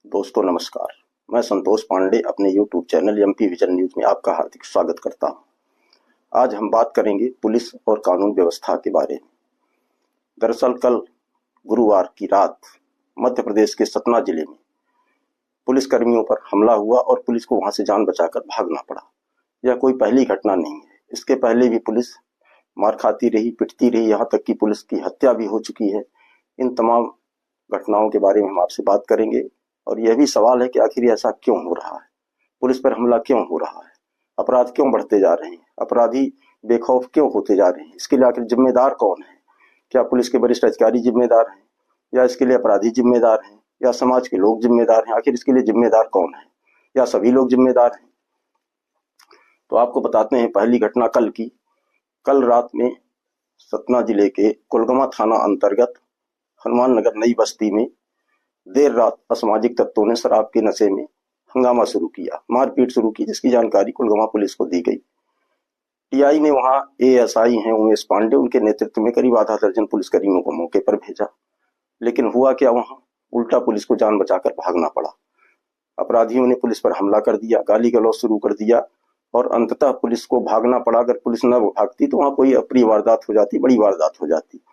दोस्तों नमस्कार। मैं संतोष पांडे अपने YouTube channel MP vision news में आपका हार्दिक स्वागत करता हूं। आज हम बात करेंगे पुलिस और कानून व्यवस्था के बारे में। दरअसल कल गुरुवार की रात मध्य प्रदेश के सतना जिले में पुलिस कर्मियों पर हमला हुआ और पुलिस को वहां से जान बचाकर भागना पड़ा। यह कोई पहली घटना नहीं है। इसके पहले भी पुलिस मार खाती रही, पिटती रही, यहाँ तक कि पुलिस की हत्या भी हो चुकी है। इन तमाम घटनाओं के बारे में हम आपसे बात करेंगे और यह भी सवाल है कि आखिर ऐसा क्यों हो रहा है, पुलिस पर हमला क्यों हो रहा है, अपराध क्यों बढ़ते जा रहे हैं, अपराधी बेखौफ क्यों होते जा रहे हैं, इसके लिए आखिर जिम्मेदार कौन है? क्या पुलिस के वरिष्ठ अधिकारी जिम्मेदार हैं या इसके लिए अपराधी जिम्मेदार हैं या समाज के लोग जिम्मेदार हैं? आखिर इसके लिए जिम्मेदार कौन है या सभी लोग जिम्मेदार हैं? तो आपको बताते हैं पहली घटना कल की। कल रात में सतना जिले के कोलगमा थाना अंतर्गत हनुमान नगर नई बस्ती में देर रात असामाजिक तत्वों ने शराब के नशे में हंगामा शुरू किया, मारपीट शुरू की, जिसकी जानकारी कोलगमा पुलिस को दी गई। टीआई ने वहां एएसआई हैं उमेश पांडे, उनके नेतृत्व में करीब आधा दर्जन पुलिसकर्मियों को मौके पर भेजा। लेकिन हुआ क्या, वहां उल्टा पुलिस को जान बचाकर भागना पड़ा। अपराधियों ने पुलिस पर हमला कर दिया, गाली गलौज शुरू कर दिया और अंततः पुलिस को भागना पड़ा। अगर पुलिस न भागती तो वहां कोई अप्रिय वारदात हो जाती, बड़ी वारदात हो जाती।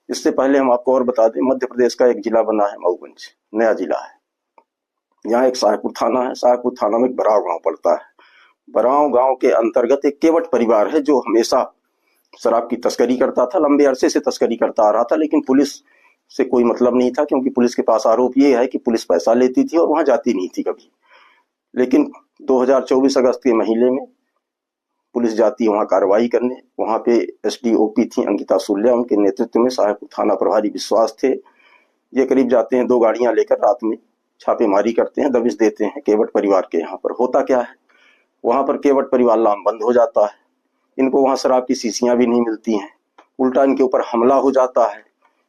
इससे पहले हम आपको और बता दें, मध्य प्रदेश का एक जिला बना है मऊगंज, नया जिला है। यहाँ एक साहेबपुर थाना है। साहेबपुर थाना में एक बराव गांव पड़ता है। बराव गांव के अंतर्गत एक केवट परिवार है जो हमेशा शराब की तस्करी करता था, लंबे अरसे से तस्करी करता आ रहा था, लेकिन पुलिस से कोई मतलब नहीं था, क्योंकि पुलिस के पास आरोप ये है कि पुलिस पैसा लेती थी और वहां जाती नहीं थी कभी। लेकिन 2024 अगस्त के महीने में पुलिस जाती है वहां कार्रवाई करने। वहां पे एसडीओपी थी अंकिता सुल्या, उनके नेतृत्व में साहेबपुर थाना प्रभारी विश्वास थे। ये करीब जाते हैं, 2 गाड़ियां लेकर रात में छापेमारी करते हैं, दबिश देते हैं केवट परिवार के यहाँ पर। होता क्या है, वहां पर केवट परिवार लामबंद हो जाता है। इनको वहां शराब की शीशियां भी नहीं मिलती हैं, उल्टा इनके ऊपर हमला हो जाता है।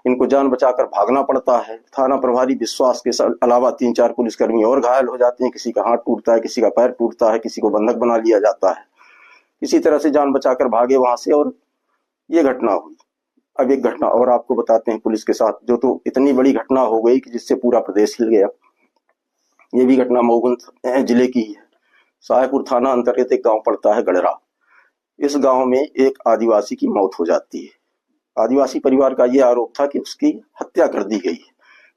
इनको जान बचाकर भागना पड़ता है। थाना प्रभारी विश्वास के अलावा 3-4 पुलिसकर्मी और घायल हो जाते हैं। किसी का हाथ टूटता है, किसी का पैर टूटता है, किसी को बंधक बना लिया जाता है। इसी तरह से जान बचाकर भागे वहां से और ये घटना हुई। अब एक घटना और आपको बताते हैं पुलिस के साथ, जो तो इतनी बड़ी घटना हो गई कि जिससे पूरा प्रदेश हिल गया। ये भी घटना मऊगंज जिले की है। साहेबपुर थाना अंतर्गत एक गांव पड़ता है गड़रा। इस गांव में एक आदिवासी की मौत हो जाती है। आदिवासी परिवार का यह आरोप था कि उसकी हत्या कर दी गई है,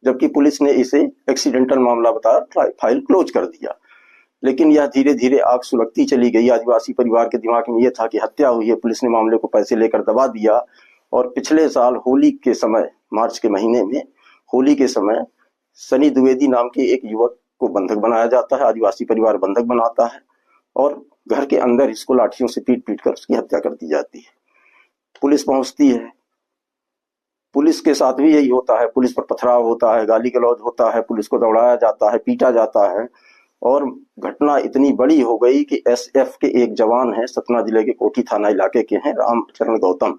जबकि पुलिस ने इसे एक्सीडेंटल मामला बताया, फाइल क्लोज कर दिया। लेकिन यह धीरे धीरे आग सुलगती चली गई। आदिवासी परिवार के दिमाग में यह था कि हत्या हुई है, पुलिस ने मामले को पैसे लेकर दबा दिया। और पिछले साल होली के समय, मार्च के महीने में होली के समय सनी द्विवेदी नाम के एक युवक को बंधक बनाया जाता है। आदिवासी परिवार बंधक बनाता है और घर के अंदर इसको लाठियों से पीट पीट कर उसकी हत्या कर दी जाती है। पुलिस पहुंचती है, पुलिस के साथ भी यही होता है। पुलिस पर पथराव होता है, गाली गलौज होता है, पुलिस को दौड़ाया जाता है, पीटा जाता है। और घटना इतनी बड़ी हो गई कि एसएफ के एक जवान हैं, सतना जिले के कोठी थाना इलाके के हैं, रामचरण गौतम,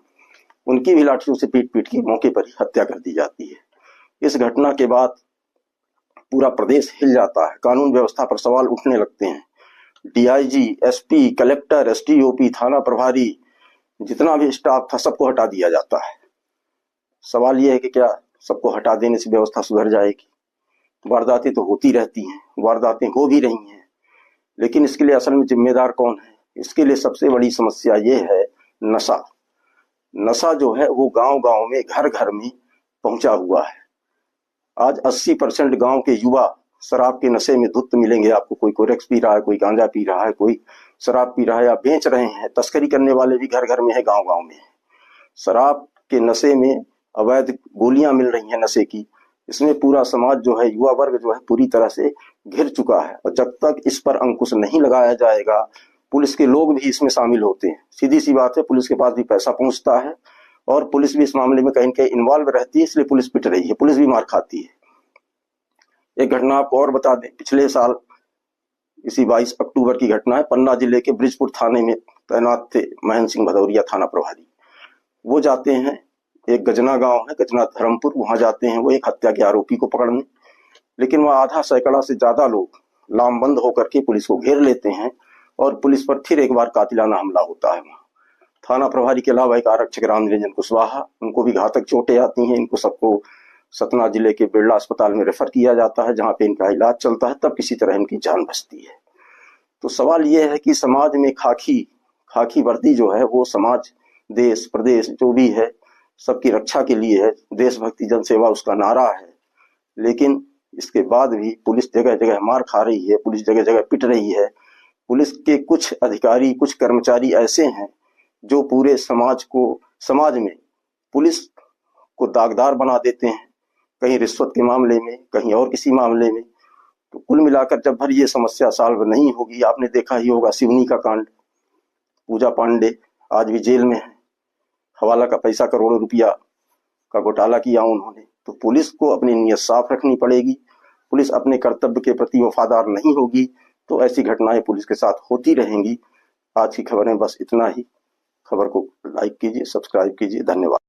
उनकी भी लाठियों से पीट पीट के मौके पर ही हत्या कर दी जाती है। इस घटना के बाद पूरा प्रदेश हिल जाता है। कानून व्यवस्था पर सवाल उठने लगते हैं। डीआईजी, एसपी, कलेक्टर, एसडीओपी, थाना प्रभारी, जितना भी स्टाफ था सबको हटा दिया जाता है। सवाल यह है कि क्या सबको हटा देने से व्यवस्था सुधर जाएगी? वारदातें तो होती रहती हैं, वारदातें हो भी रही हैं, लेकिन इसके लिए असल में जिम्मेदार कौन है? इसके लिए सबसे बड़ी समस्या ये है नशा। नशा जो है वो गांव गांव में, घर घर में पहुंचा हुआ है। आज 80% गांव के युवा शराब के नशे में धुत मिलेंगे आपको। कोई कोरेक्स पी रहा है, कोई गांजा पी रहा है, कोई शराब पी रहा है या बेच रहे हैं। तस्करी करने वाले भी घर घर में है, गांव गांव में है। शराब के नशे में अवैध गोलियां मिल रही हैं नशे की। इसमें पूरा समाज जो है, युवा वर्ग जो है, पूरी तरह से घिर चुका है। और जब तक इस पर अंकुश नहीं लगाया जाएगा, पुलिस के लोग भी इसमें शामिल होते हैं। सीधी सी बात है, पुलिस के पास भी पैसा पहुंचता है और पुलिस भी इस मामले में कहीं न कहीं इन्वॉल्व रहती है, इसलिए पुलिस पिट रही है, पुलिस भी मार खाती है। एक घटना आपको और बता दें, पिछले साल इसी 22 अक्टूबर की घटना है। पन्ना जिले के ब्रिजपुर थाने में तैनात थे महेंद्र सिंह भदौरिया थाना प्रभारी। वो जाते हैं, एक गजना गांव है, गजना धर्मपुर, वहां जाते हैं वो एक हत्या के आरोपी को पकड़ने। लेकिन वह आधा सैकड़ा से ज्यादा लोग लामबंद होकर के पुलिस को घेर लेते हैं और पुलिस पर फिर एक बार कातिलाना हमला होता है। वहां थाना प्रभारी के अलावा एक आरक्षक राम निरंजन कुशवाहा, उनको भी घातक चोटें आती हैं। इनको सबको सतना जिले के बिरला अस्पताल में रेफर किया जाता है, जहां पे इनका इलाज चलता है, तब किसी तरह इनकी जान बचती है। तो सवाल यह है कि समाज में खाकी वर्दी जो है वो समाज, देश, प्रदेश जो भी है सबकी रक्षा के लिए है। देशभक्ति जनसेवा उसका नारा है। लेकिन इसके बाद भी पुलिस जगह जगह मार खा रही है, पुलिस जगह जगह पिट रही है। पुलिस के कुछ अधिकारी, कुछ कर्मचारी ऐसे हैं जो पूरे समाज में पुलिस को दागदार बना देते हैं, कहीं रिश्वत के मामले में, कहीं और किसी मामले में। तो कुल मिलाकर जब भर ये समस्या सॉल्व नहीं होगी, आपने देखा ही होगा सिवनी का कांड, पूजा पांडे आज भी जेल में है, हवाला का पैसा करोड़ों रुपया का घोटाला किया उन्होंने। तो पुलिस को अपनी नीयत साफ रखनी पड़ेगी। पुलिस अपने कर्तव्य के प्रति वफादार नहीं होगी तो ऐसी घटनाएं पुलिस के साथ होती रहेंगी। आज की खबरें बस इतना ही। खबर को लाइक कीजिए, सब्सक्राइब कीजिए। धन्यवाद।